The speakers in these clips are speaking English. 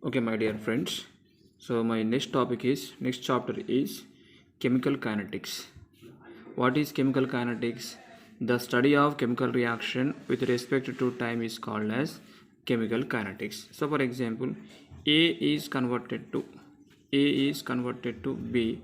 Okay, my dear friends. So my next chapter is chemical kinetics. What is chemical kinetics? The study of chemical reaction with respect to time is called as chemical kinetics. So for example, A is converted to B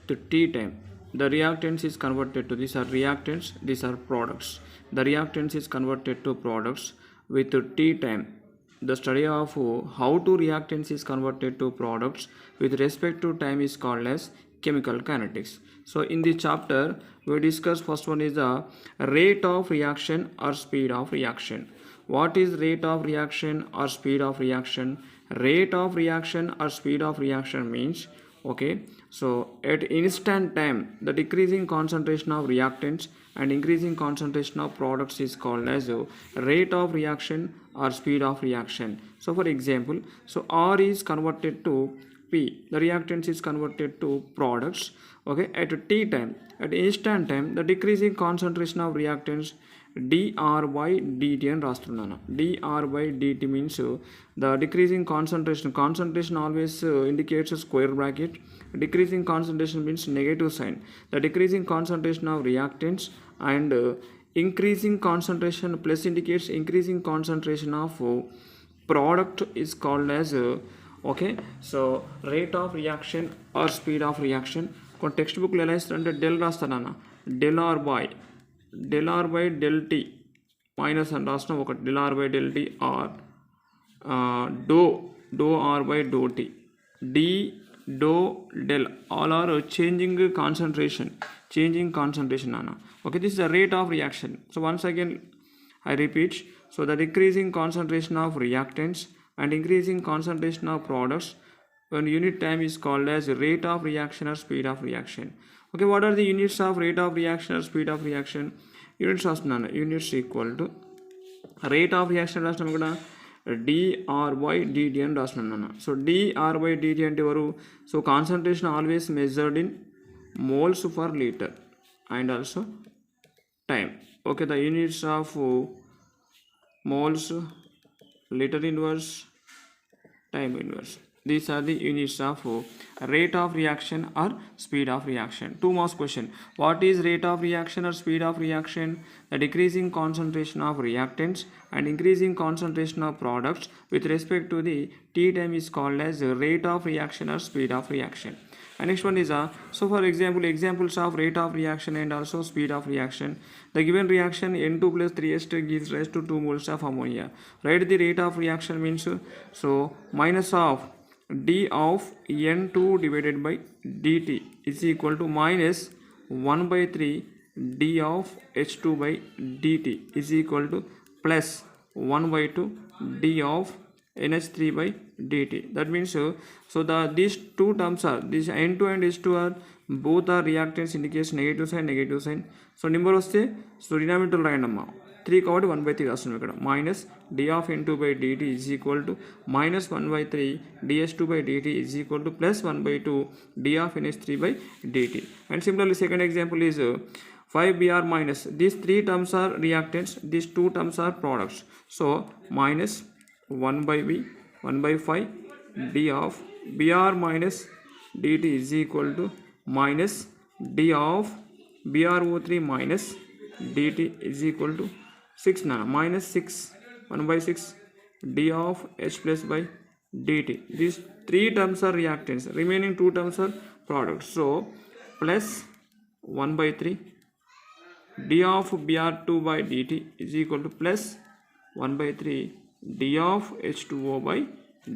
to T time. The reactants is converted to these are reactants, these are products. The reactants is converted to products with T time. The study of how to reactants is converted to products with respect to time is called as chemical kinetics. So in this chapter we discuss first one is the rate of reaction or speed of reaction. What is rate of reaction or speed of reaction? Rate of reaction or speed of reaction means, okay, so at instant time the decreasing concentration of reactants and increasing concentration of products is called as rate of reaction or speed of reaction. So for example, so R is converted to P, the reactants is converted to products, okay, at T time, at instant time the decreasing concentration of reactants dr by dt అని రాస్తున్నాను. dr by dt means the decreasing concentration always indicates a square bracket. Decreasing concentration means negative sign. The decreasing concentration of reactants and increasing concentration plus indicates increasing concentration of product is called as okay, so rate of reaction or speed of reaction. కొన్ని text బుక్లు ఎలా ఇస్తారంటే del రాస్తానన్న, del r by del t minus అని రాసిన ఒక del r by del t r dou r by dou t d dou del all are changing concentration అన్న. Okay, this is the rate of reaction. So once again I repeat, so the decreasing concentration of reactants and increasing concentration of products when unit time is called as rate of reaction or speed of reaction. Okay, what are the units of rate of reaction or speed of reaction? Units వస్తున్నాను. Units equal to rate of reaction రాసినాము కూడా dr by dt అని రాస్తున్నాను. So dr by dt అంటే ఎవరు? So concentration always measured in moles per liter and also time. Okay, the units of moles, liter inverse, time inverse. These are the units of rate of reaction or speed of reaction. Two more question. What is rate of reaction or speed of reaction? The decreasing concentration of reactants and increasing concentration of products with respect to the t time is called as rate of reaction or speed of reaction. And next one is so for example, examples of rate of reaction and also speed of reaction. The given reaction N2 plus 3H2 gives rise to 2 moles of ammonia. Write the rate of reaction means so minus of d of N2 divided by dt is equal to minus 1 by 3 d of H2 by dt is equal to plus 1 by 2 d of NH3 by dt. That means so these two terms are, this N2 and H2 are both are reactants indicates negative sign. So number వస్తే so denominator రాయండి అమ్మా, 3 కాబట్టి 1/3 రాస్తున్నాం ఇక్కడ. Minus d of N2 by dt is equal to minus 1/3 dH2 by dt is equal to plus 1/2 d of NH3 by dt. And similarly second example is 5Br minus, these three terms are reactants, these two terms are products. So minus 1 by b 1 by 5 d of Br minus dt is equal to minus d of BrO3 minus dt is equal to 6 minus 6 1 by 6 d of H plus by dt. These three terms are reactants, remaining two terms are products. So plus 1 by 3 d of Br2 by dt is equal to plus 1 by 3 d of H2O by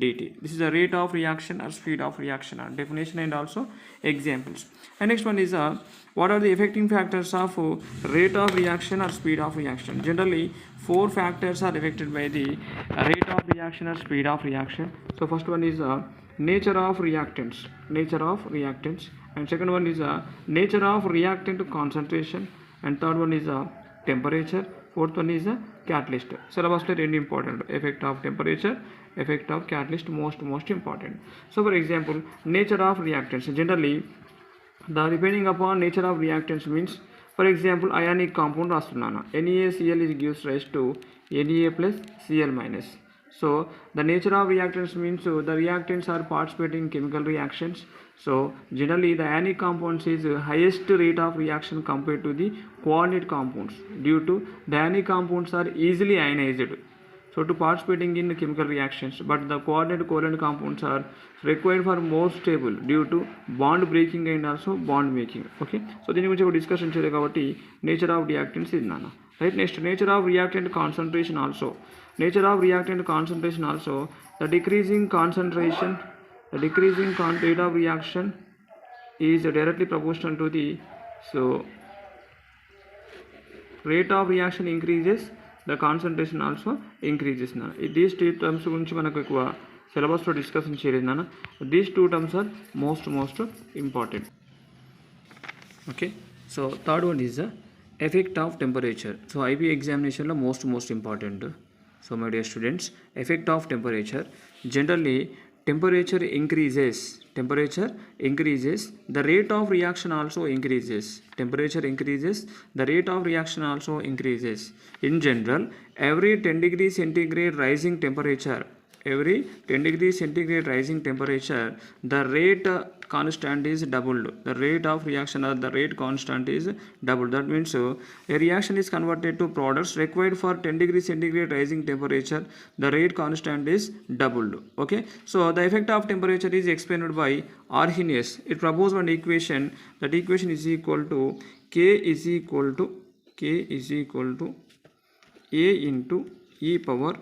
dt. This is the rate of reaction or speed of reaction, definition and also examples. And next one is what are the affecting factors of rate of reaction or speed of reaction? Generally 4 factors are affected by the rate of reaction or speed of reaction. So first one is nature of reactants, and second one is nature of reactant concentration, and third one is temperature, fourth one is catalyst. Syllabus lo rendu important, effect of temperature, effect of catalyst, most important. So for example, nature of reactants, generally the depending upon nature of reactants means, for example ionic compound రాస్తున్నాను, NaCl is gives rise to Na plus Cl minus. So the nature of reactants means the reactants are participating in chemical reactions. So generally the ionic compounds is highest rate of reaction compared to the coordinate compounds due to the ionic compounds are easily ionized. So to participating in chemical reactions, but the coordinate covalent compounds are required for more stable due to bond breaking and also bond making. Okay, so దీని గురించి ఒక discussion చేయాలి కాబట్టి nature of reactants ఇది నాన్న. Right, next nature of reactant concentration also. Nature of reactant concentration also, the decreasing concentration, the decreasing rate of reaction is directly proportional to the, so rate of reaction increases, the concentration also increases. These two terms గురించి మనకు ఎక్కువ సిలబస్లో discussion చేయలేదు నాన్న. These two terms are most important. Okay, so third one is the effect of temperature. So IB ఎగ్జామినేషన్లో most important. So my dear students, effect of temperature. Generally temperature increases, the rate of reaction also increases. Temperature increases, the rate of reaction also increases. In general, every 10 degrees centigrade rising temperature, the rate constant is doubled. The rate of reaction or the rate constant is doubled. That means a reaction is converted to products required for 10 degrees centigrade rising temperature. The rate constant is doubled. Okay, so the effect of temperature is explained by Arrhenius. It proposed one equation. That equation is equal to K is equal to A into e power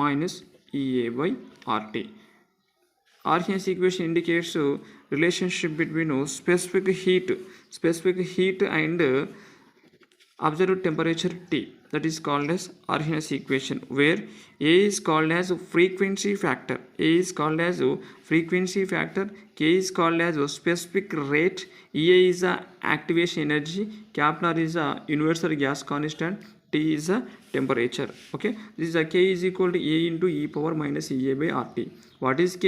minus EA by RT. Arrhenius equation indicates relationship between specific heat and observed temperature T. That is called as Arrhenius equation, where A is called as frequency factor, K is called as specific rate, EA is the activation energy, R is the universal gas constant, T is the temperature. Okay, this is a K is equal to A into e power minus EA by RT. What is K?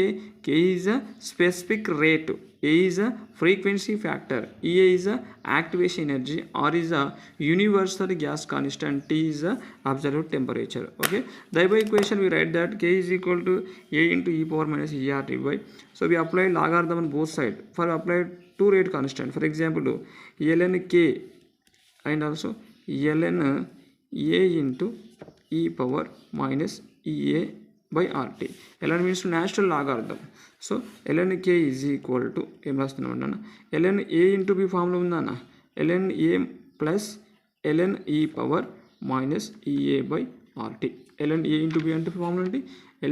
K is a specific rate, A is a frequency factor, EA is a activation energy, R is a universal gas constant, T is a absolute temperature. Okay, thereby equation we write that K is equal to A into e power minus ERT by. So we apply logarithm on both sides. For applied two rate constant, for example ln K and also ln A into e power minus EA by RT. ln means natural logarithm. So ln K is equal to ln A into B formula undana, ln A plus ln e power minus EA by RT. ln A into B అంటే formula ఏంటి?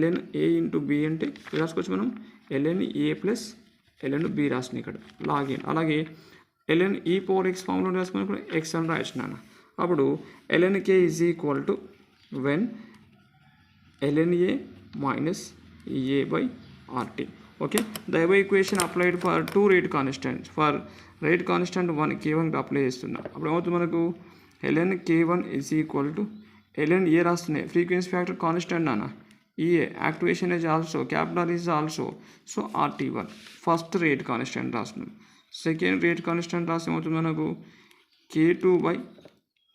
ln A into B అంటే రాసుకోవచ్చు మనం ln A plus ln B రాసిన ఇక్కడ login. అలాగే ln e power x formula రాసుకుని ఇక్కడ x అని రాసినాను. అప్పుడు ln K is equal to when ln A minus EA by RT. Okay, the above equation applied for two rate constants. For rate constant 1 K1 apply చేస్తున్నా. అప్పుడు ఏమవుతుంది మనకు ln K1 is equal to ln A రాస్తున్నాయి, frequency factor constant అన్న, EA activation is also, R is also, so RT1 first rate constant రాస్తున్నాం. Second rate constant రాసి ఏమవుతుంది మనకు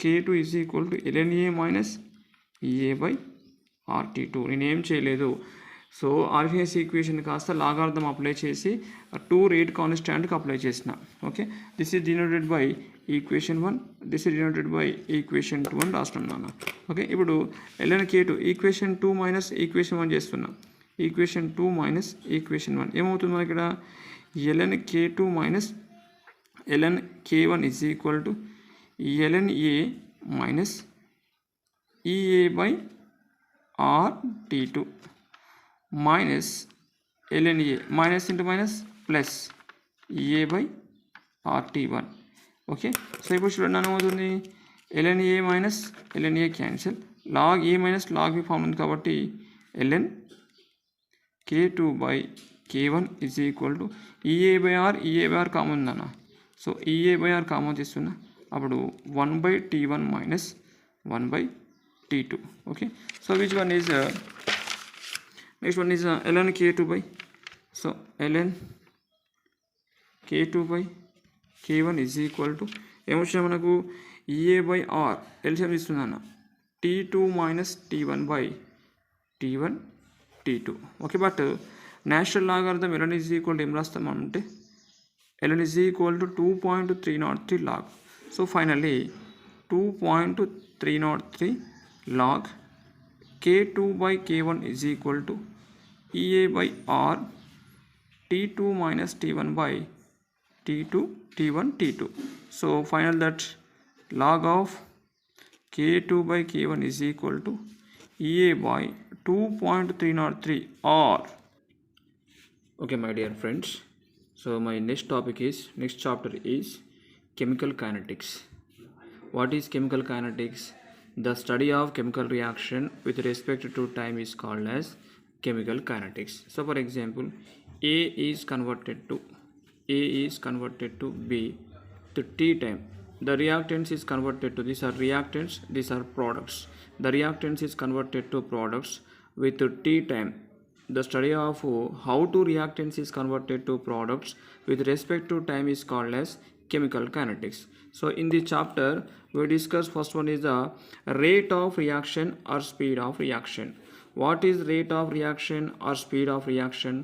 K2 is equal to ln A minus EA by RT2. నేనేం చేయలేదు, so ఆర్హీఎస్ equation కాస్త లాగార్థం apply చేసి two rate కాన్స్టాంట్కి apply చేసిన. Okay, this is denoted by equation 1, this is denoted by equation 2 అని రాస్తున్నాను. ఓకే, ఇప్పుడు ln K2 equation 2 minus equation 1 చేస్తున్నా. Equation 2 minus equation 1 ఏమవుతుంది మనకి ఇక్కడ ln K2 minus ln K1 is equal to ln A minus EA by RT2 minus ln A, minus into minus plus EA by RT1. Okay, so ఇప్పుడు చూడండి ఏమవుతుంది ln A minus ln A cancel, log A minus log B form ఉంది కాబట్టి ln K2 by K1 is equal to EA by R common ఉందన్న, so EA by R common తీస్తున్నా. అప్పుడు 1 by T1 minus 1 by T2. Okay, so which one is next one is ln K2 by, so ln K2 by K1 is equal to ఏమొచ్చినా మనకు EA by R LCM ఇస్తుందన్న, T2 minus T1 by T1 T2. Okay, but natural logarithm ln is equal to అంటే ln is equal to 2.303 log. So finally 2.303 log K2 by K1 is equal to EA by R T2 minus T1 by T2 T1 T2. So final that log of K2 by K1 is equal to EA by 2.303 R. Okay, my dear friends. So my next chapter is chemical kinetics. What is chemical kinetics? The study of chemical reaction with respect to time is called as chemical kinetics. So for example, A is converted to B to T time. The reactants is converted to, these are reactants, these are products. The reactants is converted to products with T time. The study of how to reactants is converted to products with respect to time is called as chemical kinetics. So in this chapter we discuss, first one is the rate of reaction or speed of reaction. What is rate of reaction or speed of reaction?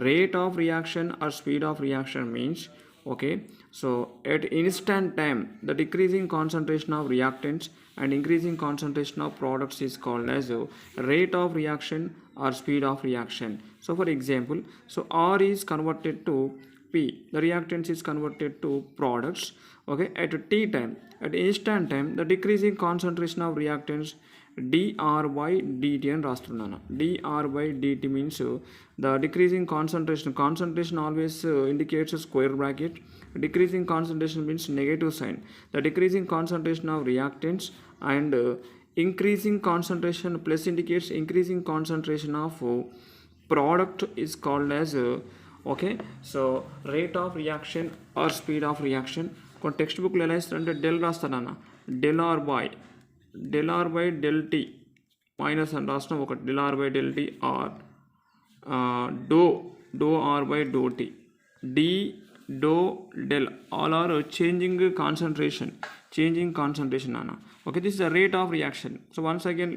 Rate of reaction or speed of reaction means, okay, so at instant time the decreasing concentration of reactants and increasing concentration of products is called as rate of reaction or speed of reaction. So for example, so R is converted to P, the reactants is converted to products, okay, at T time, at instant time the decreasing concentration of reactants dr by dt అని రాస్తున్నాను. dr by dt means the decreasing concentration always indicates a square bracket. Decreasing concentration means negative sign. The decreasing concentration of reactants and increasing concentration plus indicates increasing concentration of product is called as okay, so rate of reaction or speed of reaction. కొన్ని text బుక్లో ఎలా ఇస్తారంటే del రాస్తానన్న, del r by del t minus అని రాస్తాం ఒకటి, del r by del t r dou r by dou t d dou del all are changing concentration అన్న. Okay, this is the rate of reaction. So once again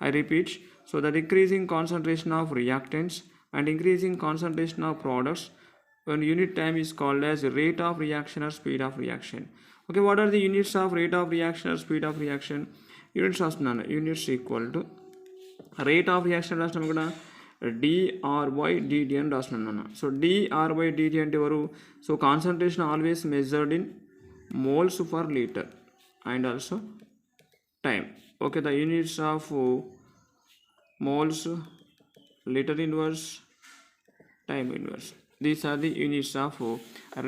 I repeat, so the decreasing concentration of reactants and increasing concentration of products when unit time is called as rate of reaction or speed of reaction. Okay, what are the units of rate of reaction or speed of reaction? Units రాస్తున్నాను, units equal to rate of reaction రాసినాము కూడా dr by dt అని రాస్తున్నాను. So dr by dt అంటే ఎవరు? So concentration always measured in moles per liter and also time. Okay, the units of moles, liter inverse, time inverse, these are the units of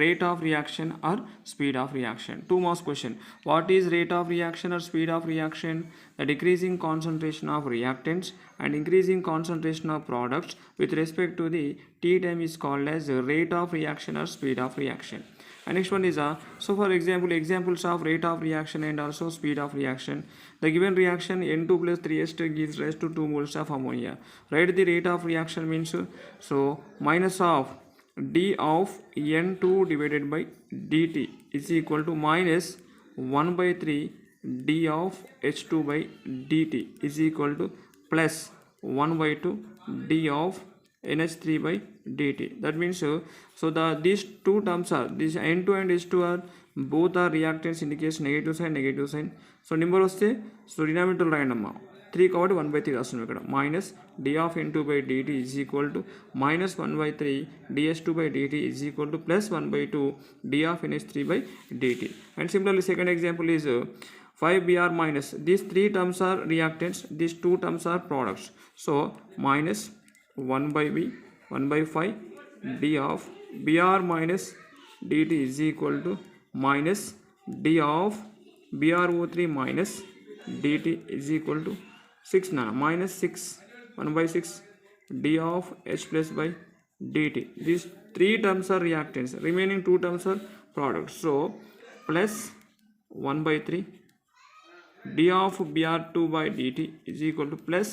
rate of reaction or speed of reaction. Two more question, what is rate of reaction or speed of reaction? The decreasing concentration of reactants and increasing concentration of products with respect to the t time is called as rate of reaction or speed of reaction. And next one is so for example, examples of rate of reaction and also speed of reaction. The given reaction N2 plus 3H gives rise to 2 moles of ammonia. Write the rate of reaction means, so minus of d of N2 divided by dt is equal to minus 1 by 3 d of H2 by dt is equal to plus 1 by 2 d of NH3 by dt. That means so these two terms are, this N2 and H2 are both are reactants, indicates negative sign. So number వస్తే so denominator రాయండి అమ్మా, 3 కాబట్టి 1 by 3 రాస్తున్నాం ఇక్కడ, minus d of N2 by dt is equal to minus 1 by 3 dH2 by dt is equal to plus 1 by 2 d of NH3 by dt. And similarly second example is 5Br minus, these 3 terms are reactants, these 2 terms are products. So minus 1 by b 1 by 5 d of Br minus dt is equal to minus d of BrO3 minus dt is equal to 6 minus 6 1 by 6 d of H plus by dt. These 3 terms are reactants, remaining 2 terms are products. So plus 1 by 3 d of Br2 by dt is equal to plus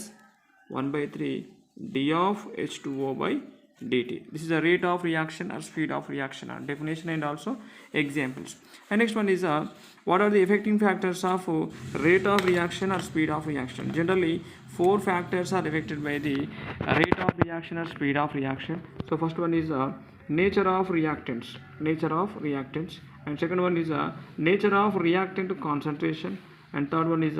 1 by 3 d of H2O by dt. This is the rate of reaction or speed of reaction, definition and also examples. And next one is what are the affecting factors of rate of reaction or speed of reaction? Generally, 4 factors are affected by the rate of reaction or speed of reaction. So first one is nature of reactants, and second one is nature of reactant concentration, and third one is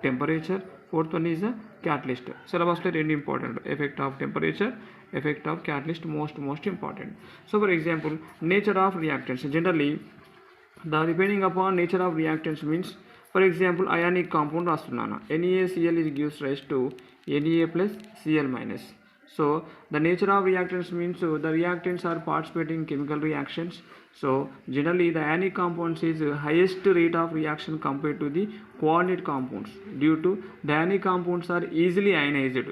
temperature, fourth one is catalyst. Syllabus is really important. Effect of temperature, effect of catalyst, most important. So for example, nature of reactants. Generally, the depending upon nature of reactants means, for example, ionic compound rastunnana. NaCl is gives rise to Na plus Cl minus. So the nature of reactants means the reactants are participating in chemical reactions. So generally the ionic compounds is highest rate of reaction compared to the coordinate compounds, due to the ionic compounds are easily ionized,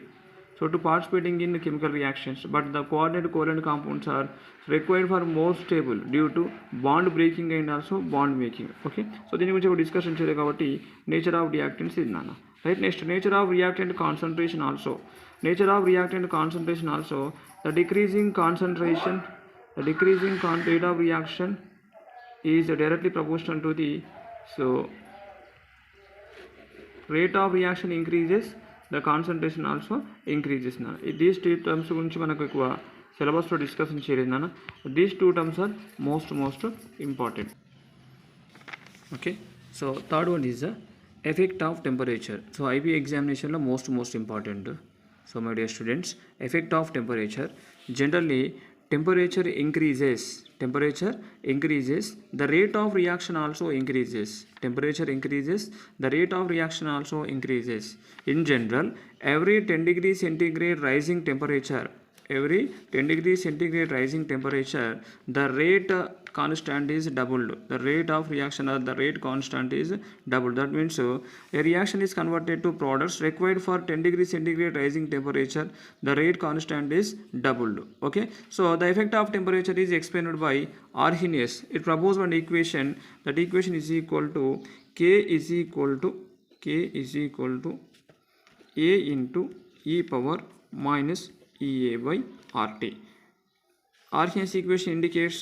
so to participating in chemical reactions, but the coordinate covalent compounds are required for more stable due to bond breaking and also bond making. Okay, so దీని గురించి discussion చేయాలి కాబట్టి nature of reactants ఇది నాన్న, right. Next nature of reactant concentration also. Nature of reactant concentration also, the decreasing concentration, the decreasing rate of reaction is directly proportional to the, so rate of reaction increases, the concentration also increases. These two terms గురించి మనకు ఎక్కువ సిలబస్లో discussion చేయలేదు నాన్న. These two terms are most important. Okay, so third one is the effect of temperature. So IB ఎగ్జామినేషన్లో most important. So my dear students, effect of temperature. Generally temperature increases, the rate of reaction also increases. Temperature increases, the rate of reaction also increases. In general, every 10 degrees centigrade rising temperature, the rate constant is doubled. The rate of reaction or the rate constant is doubled. That means a reaction is converted to products required for 10 degrees centigrade rising temperature. The rate constant is doubled. Okay, so the effect of temperature is explained by Arrhenius. It proposed one equation. That equation is equal to K is equal to A into e power minus EA by RT. Arrhenius equation indicates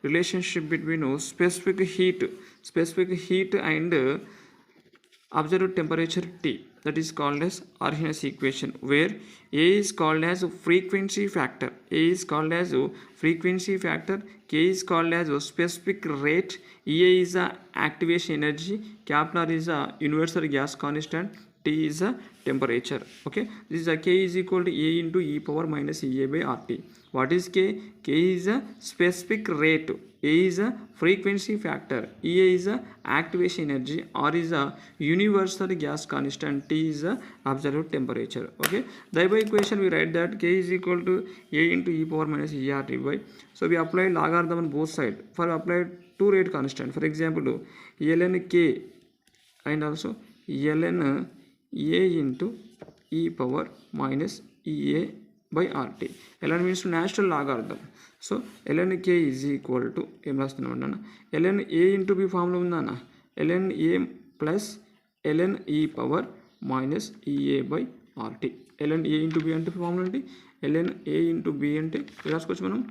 relationship between specific heat and observed temperature T. That is called as Arrhenius equation, where A is called as frequency factor, K is called as specific rate, EA is the activation energy, capital R is the universal gas constant, T is the temperature. Okay, this is a K is equal to A into e power minus EA by RT. What is K? K is a specific rate, A is a frequency factor, EA is a activation energy, R is a universal gas constant, T is a absolute temperature. Okay, thereby equation we write that K is equal to A into e power minus ERT by. So we apply logarithm on both sides. For applied two rate constant, for example ln K and also ln A into e power minus EA by RT. ln means natural logarithm. So ln K is equal to ln A into B formula undana, ln A plus ln e power minus EA by RT. ln A into B అంటే formula ఏంటి? ln A into B అంటే రాసుకోవచ్చు మనం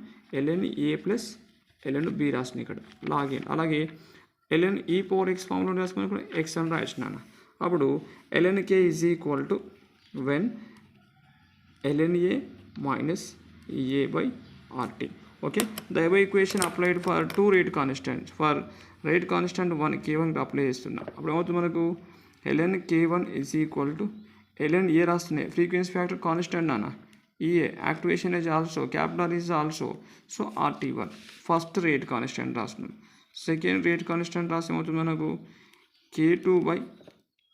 ln A plus ln B రాసిన ఇక్కడ login. అలాగే ln e power x formula రాసుకుని ఇక్కడ x అని రాసినాను. అప్పుడు ln K is equal to when ln A minus EA by RT. Okay, the above equation applied for two rate constants. For rate constant 1 K1 apply చేస్తున్నా. అప్పుడు ఏమవుతుంది మనకు ln K1 is equal to ln A రాస్తున్నాయి, frequency factor constant నాన్న, EA activation is also, capital R is also, so RT1 first rate constant రాస్తున్నాం. Second rate constant రాసి ఏమవుతుంది మనకు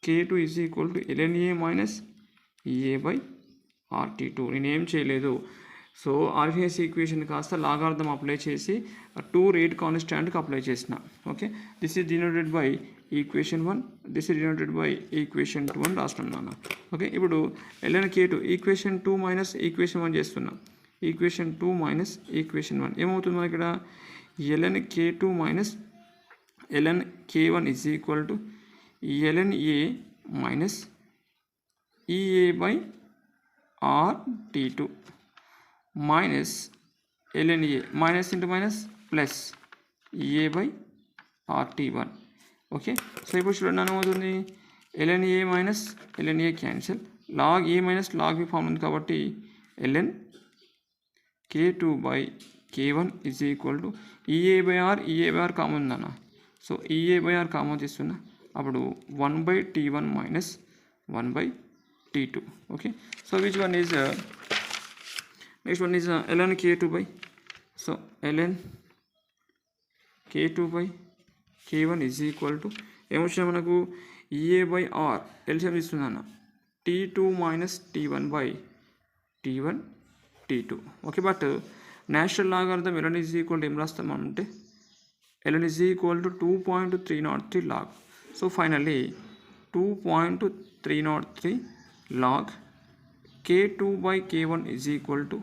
K2 is equal to ln A minus EA by RT2. నేనేం చేయలేదు, so ఆర్హీఎస్ equation కాస్త లాగార్థం apply చేసి two rate కాన్స్టాంట్కి apply చేసిన. Okay, this is denoted by equation 1, this is denoted by equation 2 అని రాస్తున్నాను. ఓకే, ఇప్పుడు ln K2 equation 2 minus equation 1 చేస్తున్నాం. Equation 2 minus equation 1 ఏమవుతుంది మనకి ఇక్కడ ln K2 minus ln K1 is equal to ln A minus EA by RT2. minus ln A minus into minus plus A by RT1. Okay, so ఇప్పుడు చూడండి ఏమవుతుంది, ln A minus ln A cancel, log A minus log B form ఉంది కాబట్టి ln K2 by K1 is equal to EA by R common ఉందన్న. So EA by R common తీస్తున్నా, అప్పుడు 1 by T1 minus 1 by T2. Okay, so which one is next one is ln K2 by, so ln K2 by K1 is equal to ఏమొచ్చినా మనకు EA by R LCM ఇస్తుందన్న, T2 minus T1 by T1 T2. Okay, but natural logarithm ln is equal to ఏం రాస్తామంటే ln is equal to 2.303 log. So finally 2.303 log K2 by K1 is equal to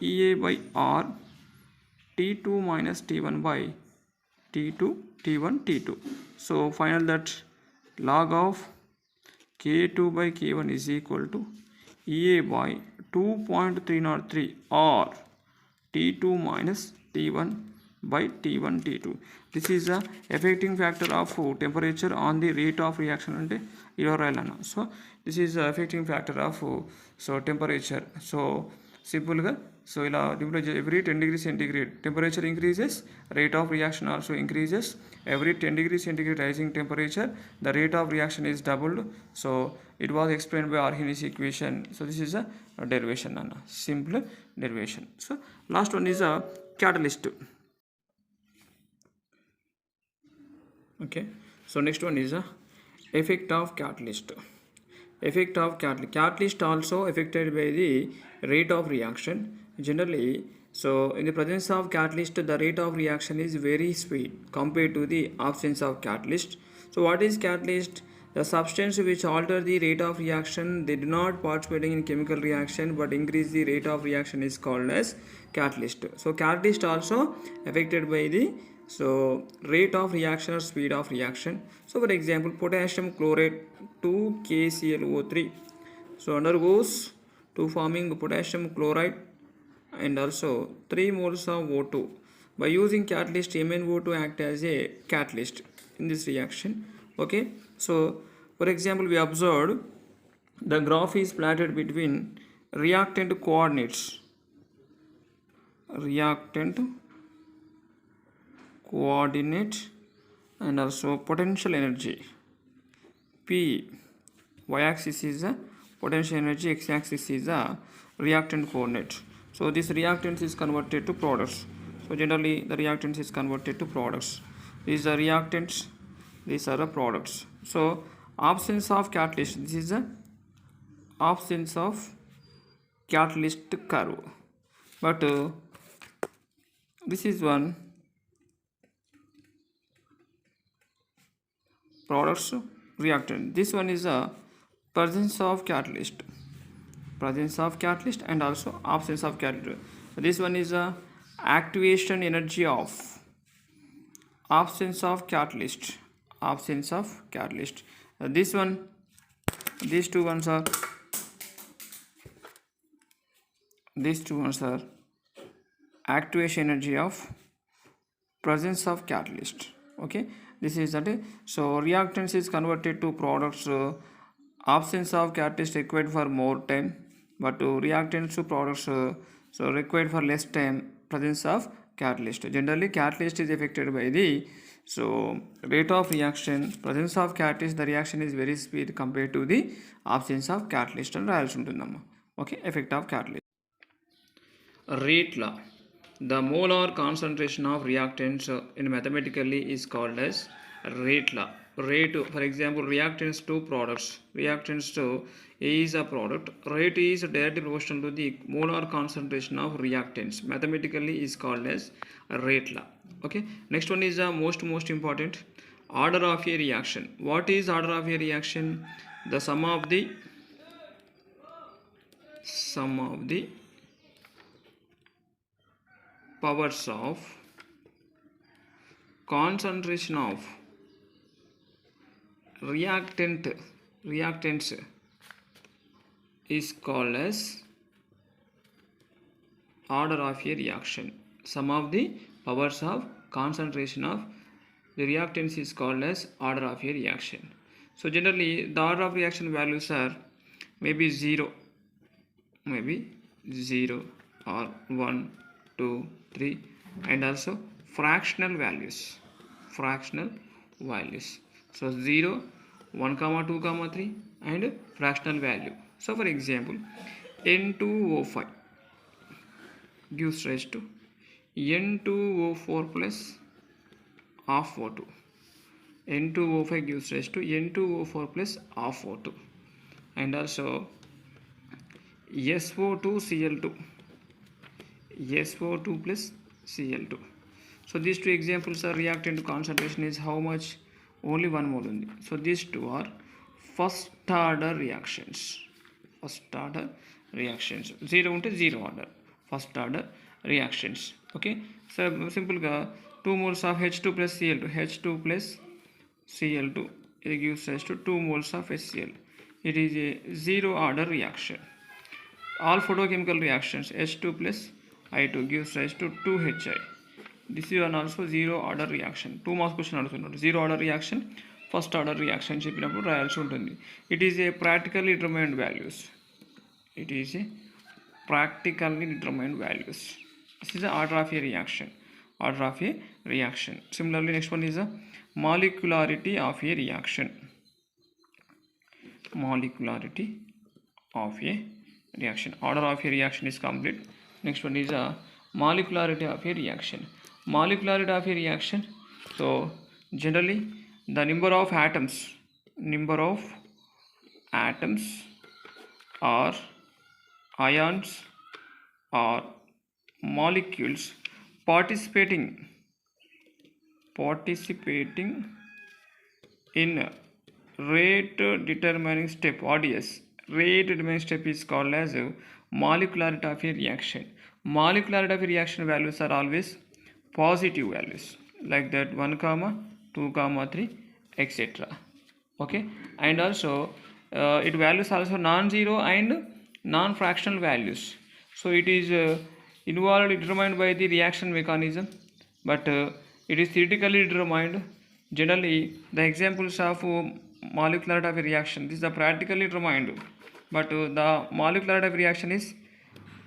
EA by R T2 minus T1 by T1 T2. So final that log of K2 by K1 is equal to EA by 2.303 or T2 minus T1 by T1 T2. This is the affecting factor of temperature on the rate of reaction ante ilo rayalana. So this is the affecting factor of temperature. So simple ga, so ila every 10 degrees centigrade temperature increases, rate of reaction also increases. Every 10 degrees centigrade rising temperature, the rate of reaction is doubled. So it was explained by Arrhenius equation. So this is a derivation anna, simple derivation. So last one is a catalyst. Okay, so next one is a effect of catalyst. Effect of catalyst also affected by the rate of reaction generally. So in the presence of catalyst, the rate of reaction is very speed compared to the absence of catalyst. So what is catalyst? The substance which alter the rate of reaction, they do not participating in chemical reaction but increase the rate of reaction is called as catalyst. So catalyst also affected by the rate of reaction or speed of reaction. So for example, potassium chlorate 2KClO3 so undergoes to forming potassium chloride and also 3 moles of O2. By using catalyst MnO2 act as a catalyst in this reaction. Okay, so for example, we observed the graph is plotted between reactant coordinates, and also potential energy. P, y-axis is a potential energy, x-axis is a reactant coordinate. So this reactants is converted to products. So generally the reactants is converted to products. These are reactants, these are the products. So absence of catalyst, this is the absence of catalyst curve, but this is one products reactant. This one is a presence of catalyst and also absence of catalyst. This one is a activation energy of absence of catalyst. This one, these two ones are activation energy of presence of catalyst. Okay, this is that. So reactants is converted to products. Absence of catalyst required for more time, but reactants to products so required for less time. Presence of catalyst, generally catalyst is affected by the rate of reaction. Presence of catalyst, the reaction is very speed compared to the absence of catalyst and రాయాల్సి ఉంటుందమ్మా. Okay, effect of catalyst. Rate law. The molar concentration of reactants in mathematically is called as rate law. Rate, for example, reactants to products. Reactants to A is a product. Rate is directly proportional to the molar concentration of reactants. Mathematically is called as rate law. Okay. Next one is the most important, order of a reaction. What is order of a reaction? The sum of the powers of concentration of reactants is called as order of a reaction. Sum of the powers of concentration of the reactants is called as order of a reaction. So generally the order of reaction values are maybe 0 or 1, 2, 3, and also fractional values. So 0, 1, 2, 3, and fractional value. So for example, N2O5 gives rise to N2O4 plus half O2. N2O5 gives rise to N2O4 plus half O2, and also SO2 plus Cl2. So these two examples are reactant concentration is how much? Only 1 mole only. So these two are first order reactions. 0 unte 0 order. First order reactions. Okay. So simple ga 2 moles of H2 plus Cl2. It gives rise to 2 moles of HCl. It is a 0 order reaction. All photochemical reactions H2 plus I2 gives rise to 2HI. This is an also 0 order reaction. 2 marks question adutunnaru. 0 order reaction, first order reaction cheppinappudu rayalsi untundi. It is a practically determined values. This is the order of a reaction. Similarly, next one is the molecularity of a reaction. Order of a reaction is complete. Next one is a molecularity of a reaction. So generally the number of atoms or ions or molecules participating in rate determining step, ODS. Rate determining step is called as molecularity of a reaction. Molecularity of a reaction values are always positive values, like that 1, 2, 3, etc. Okay, and also it values also non-zero and non-fractional values. So it is determined by the reaction mechanism, but it is theoretically determined. Generally the examples of molecularity of a reaction, this is the practically determined, but the molecularity of a reaction is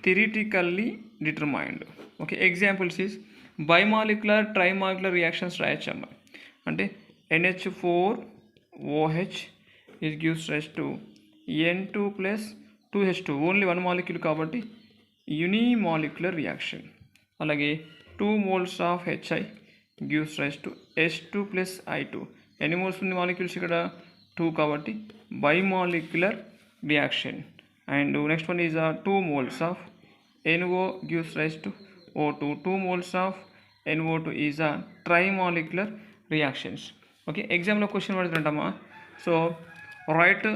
theoretically determined. Okay, examples is bimolecular trimolecular reactions రాయొచ్చమ్మ. అంటే NH4OH it gives rise to N2 plus 2H2, only one molecule కాబట్టి unimolecular reaction. అలాగే 2 moles of HI gives rise to H2 plus I2. ఎన్ని moles ఉంది molecules ఇక్కడ? 2 కాబట్టి bimolecular reaction. And next one is 2 moles of NO gives rise to O2. 2 moles of NO2 is a trimolecular reactions. Okay, exam lo question padutundama. So write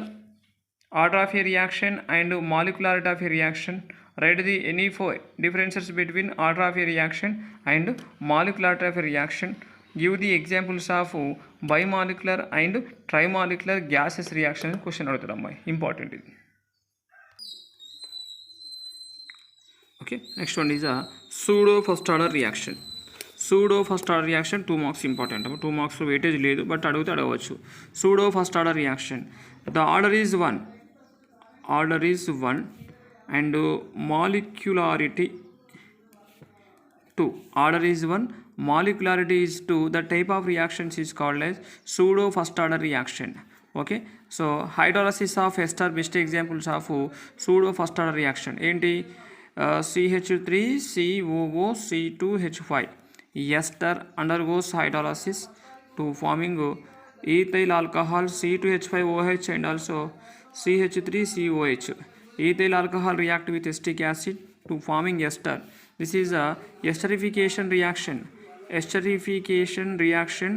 order of a reaction and molecularity of a reaction. Write the any four differences between order of a reaction and molecularity of a reaction. Give the examples of bimolecular and trimolecular gases reaction. Question adutundamma, important ఇది. Okay, next one is a pseudo first order reaction. 2 marks important. 2 marks weightage లేదు, but అడిగితే అడగవచ్చు. Pseudo first order reaction. The order is 1 and molecularity 2. Order is 1, molecularity is 2. The type of reactions is called as pseudo first order reaction. Okay, so hydrolysis of ester, best examples of pseudo first order reaction ఏంటి? CH3COO C2H5. Ester undergoes hydrolysis to forming ethyl alcohol C2H5OH and also CH3COH. Ethyl alcohol react with acetic acid to forming ester. This is a esterification reaction.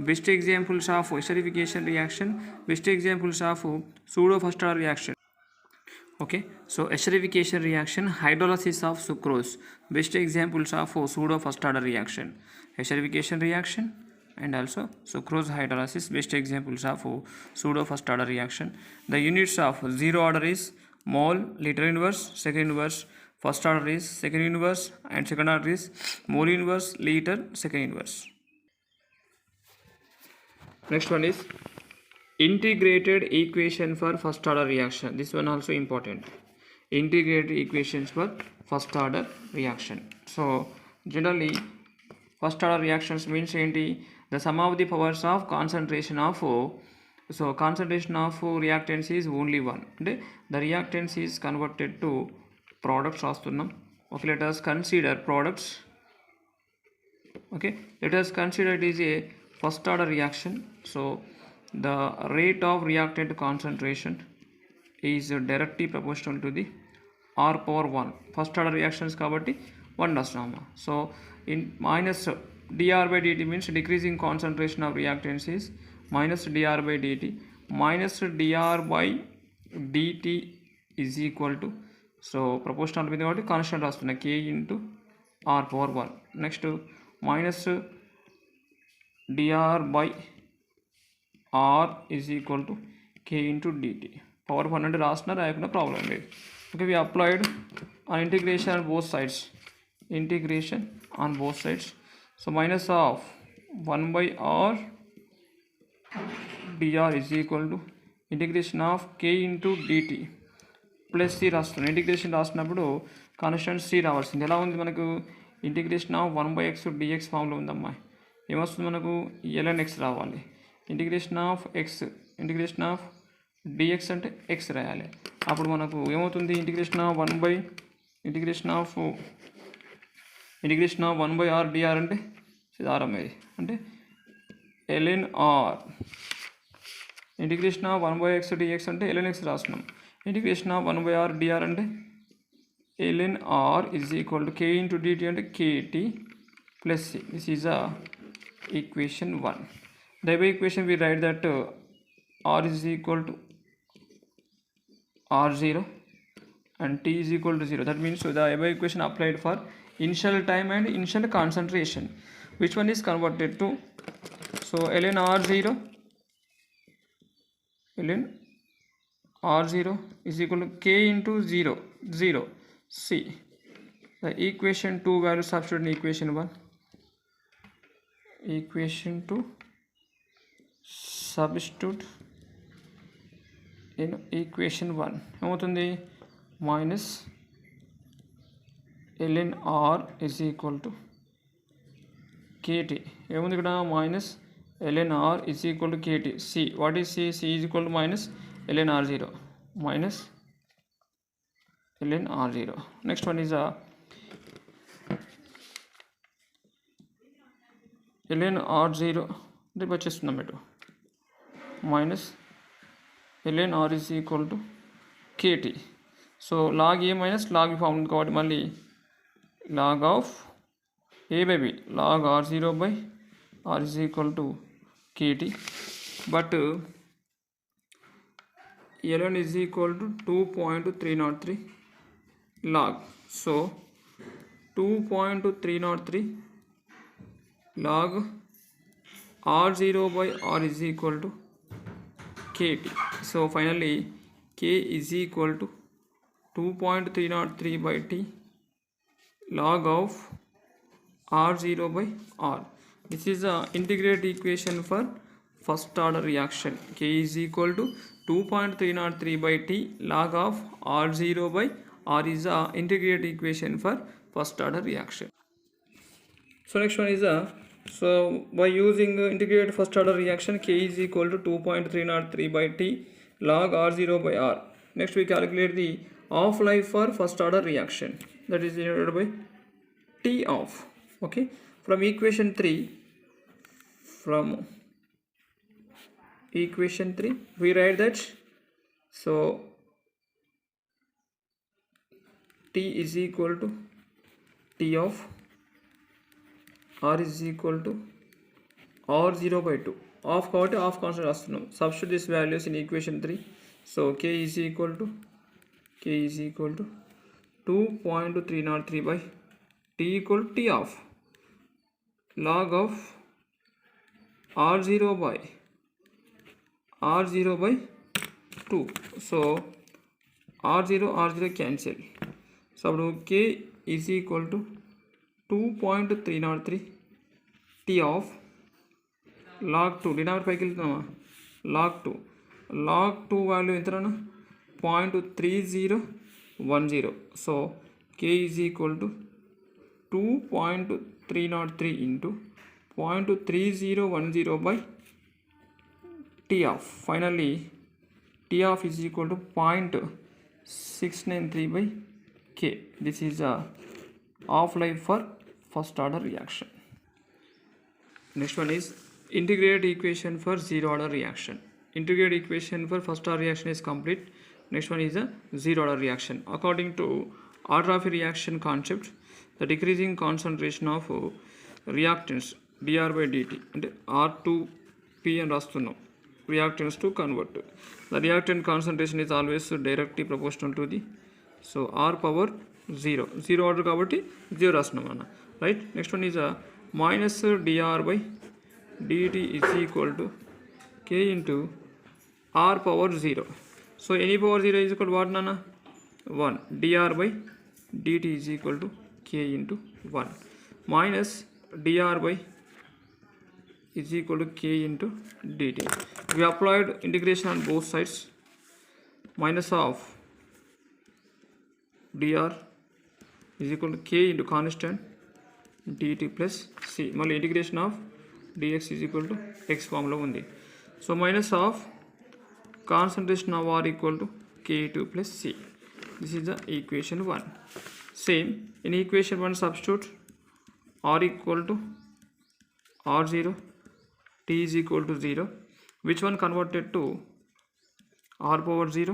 Best examples of esterification reaction, best examples of pseudo first order reaction. Okay, so esterification reaction, hydrolysis of sucrose, best examples of pseudo first order reaction. Esterification reaction and also sucrose hydrolysis, best examples of pseudo first order reaction. The units of 0 order is mole, liter inverse, second inverse, First order is second inverse and second order is mole inverse, liter, second inverse. Next one is integrated equation for first order reaction. This one also important. Integrated equations for first order reaction. So generally first order reactions means the sum of the powers of concentration of reactants is only one. The reactants is converted to products. Okay, let us consider products. Okay, let us consider it is a first order reaction. So the rate of reactant concentration is directly proportional to the R power 1. First order reactions kabatti 1 rasnama. So in minus dr by dt means decreasing concentration of reactants is minus dr by dt. Minus dr by dt is equal to, so proportional with the constant rastunna k into R power 1. Next minus dr by R is equal to k into dt. Power 1 and rasna I have problem with. Okay, we applied an integration on both sides. Integration on both sides. So minus of 1 by R dr is equal to integration of k into dt plus c రాస్తున్నాను. Integration రాసినప్పుడు constant c రావాల్సింది. ఎలా ఉంది మనకు? Integration of 1/x dx ఫామ్లో ఉందమ్మా. ఏమొస్తుంది మనకు? ln x రావాలి. Integration of x, integration of dx అంటే x రాయాలి. అప్పుడు మనకు ఏమవుతుంది? Integration of 1 by integration of 1 by r dr అంటే ఆరం ఇది అంటే ln r. Integration of 1/x dx అంటే ln x రాస్తున్నాం. Integration of 1 by r dr అంటే ln r is equal to k into dt అంటే kt plus c. This is a equation 1. The above equation we write that r is equal to r0 and t is equal to 0. That means the above equation applied for initial time and initial concentration. Which one is converted to? So ln r0 is equal to k into 0 c. The equation 2 value substitute in equation 1. Equation 2 substitute in equation 1 ఏమవుతుంది? minus ln r is equal to kt. ఏముంది ఇక్కడ? minus ln r is equal to kt. c, what is c? c is equal to minus ln r0, minus ln r0. Next one is ln r0 రేపు వచ్చేస్తున్నాం ఇటు minus ln r is equal to kt. So log a minus log b form ఉంది కాబట్టి మళ్ళీ log of a by b, log r0 by r is equal to kt. But ln is equal to 2.303 log. So 2.303 log r0 by r is equal to kt. So finally k is equal to 2.303 by t log of r0 by r. This is the integrated equation for first order reaction. K is equal to 2.303 by t log of r0 by r is the integrated equation for first order reaction. So next one is so by using integrated first order reaction, k is equal to 2.303 by t log r0 by r. Next we calculate the half life for first order reaction, that is denoted by t off. Okay, from equation 3 we write that, so t is equal to t of r is equal to r0 by 2. Half కాబట్టి half constant రాస్తున్నాం. Substitute these values in equation 3. So k is equal to 2.303 by t equal to t of log of r0 by 2. So r0 cancel. So అప్పుడు k is equal to 2.303 t of log 2 denominator పైకి వెళ్తున్నామా log 2 value ఎంతనా 0.3010 so k is equal to 2.303 into 0.3010 by t off. Finally, t off is equal to 0.693 by k. This is a half-life for first order reaction. Next one is integrated equation for zero order reaction. Integrated equation for first order reaction is complete. Next one is a zero order reaction. According to order of a reaction concept, the decreasing concentration of reactants dr by dt and R2P and rastunnam reactants to convert. The reactant concentration is always directly proportional to the so R power 0 order kabatti 0 rastunnam anna, right. Next one is a minus dr by dt is equal to k into R power 0. So any power 0 is equal to what nana 1 dr by dt is equal to k into 1 minus dr by is equal to k into dt. We applied integration on both sides. Minus of dr is equal to k into constant dt plus c. Mali integration of dx is equal to x formula undi. So minus of concentration of r equal to k2 plus c. This is the equation 1. Same in equation 1 substitute r equal to r0, t is equal to 0. Which one converted to r power 0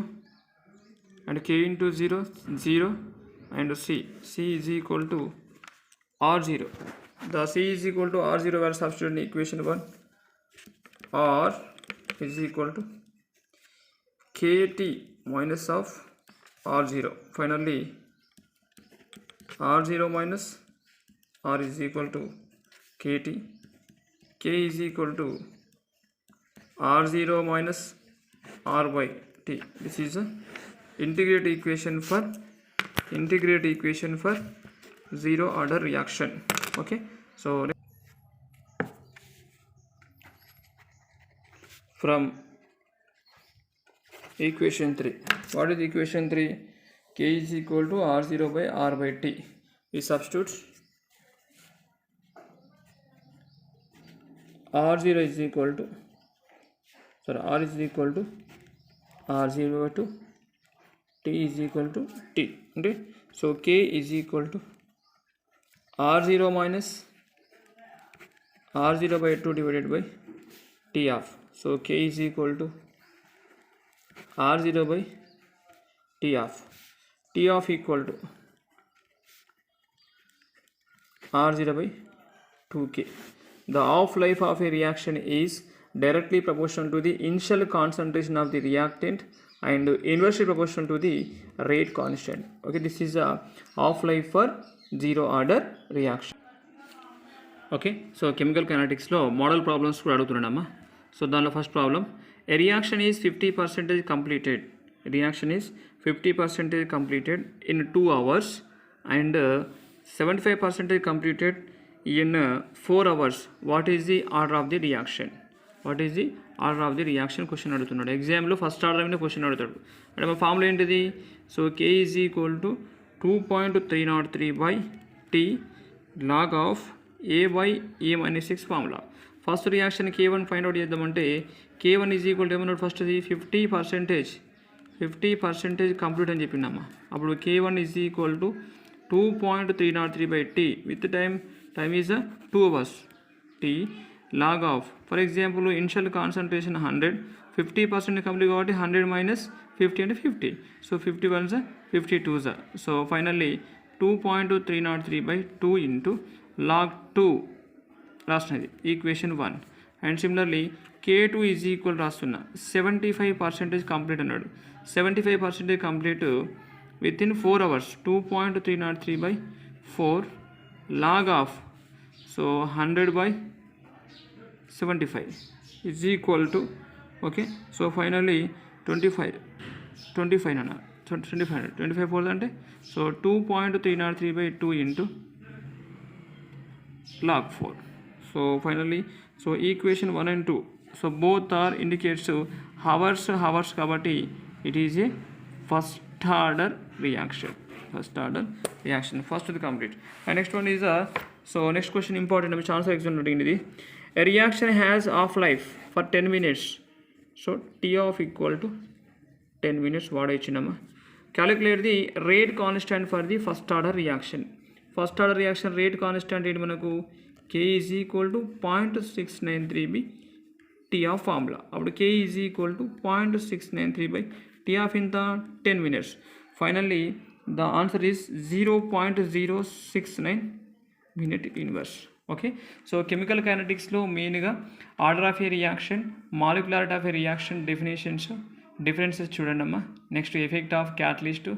and k into 0 0 and c is equal to r0. The c is equal to r0 were substituted in equation 1. R is equal to kt minus of r0. Finally r0 minus r is equal to kt. K is equal to r0 minus r by t. This is a integrated equation for zero order reaction. Okay, so from equation 3, what is equation 3? K is equal to r0 by r by t. We substitute r0 is equal to r is equal to r0 by 2, t is equal to t. Okay, so k is equal to r0 minus r0 by 2 divided by t off. So k is equal to r0 by t off. T off equal to r0 by 2k. The half-life of a reaction is directly proportional to the initial concentration of the reactant and inversely proportional to the rate constant. Okay, this is a half-life for zero order reaction. Okay, so chemical kinetics lo model problems kuda adugutunnamma. So danlo first problem, a reaction is 50% completed. Reaction is 50% completed in 2 hours and 75% completed in 4 hours. What is the order of the reaction? What is the order of the reaction question అడుగుతున్నాడు. ఎగ్జామ్లో first order మీద question అడుగుతాడు. అంటే మా formula ఏంటిది? So k is equal to 2.303 by t log of a by a minus 6 formula. First reaction k1 find out చేద్దామంటే k1 is equal to ఏమన్నాడు ఫస్ట్ది 50% కంప్లీట్ అని చెప్పిందమ్మా. అప్పుడు k1 is equal to 2.303 by t with time is 2 hours. T log of, for example, initial concentration 100, 50% complete కాబట్టి 100 minus 50 అంటే 50. So 51 is 52. So finally 2.303 by 2 into log 2 రాస్తున్నది equation 1. And similarly k2 is equal రాస్తున్నా 75% complete అన్నాడు. 75% complete within 4 hours. 2.303 by 4 log of, so 100 by 75 is equal to, okay, so finally 25 nana 25 4 అంటే so 2.303/2 into log 4. So finally, so equation 1 and 2, so both are indicates hours kabatti it is a first order reaction. First to complete. And next one is so next question important which answer exam nodindi. A reaction has half life for 10 minutes, so T of equal to 10 minutes vaadichinama. Calculate the rate constant for the first order reaction. First order reaction rate constant ఏంటి మనకు K is equal to 0.693 T of formula. అప్పుడు K is equal to 0.693 T of ఇంత 10 minutes. Finally the answer is 0.069 minute inverse. Okay, so chemical కైనెటిక్స్లో మెయిన్గా order of a reaction, molecularity of a reaction differences చూడండి అమ్మా. Next effect of catalyst,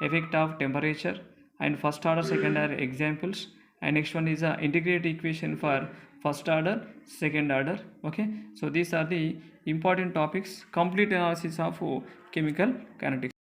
effect of temperature, and first order second order examples, and next one is a integrated equation for first order second order. Okay, so these are the important topics, complete analysis of chemical kinetics.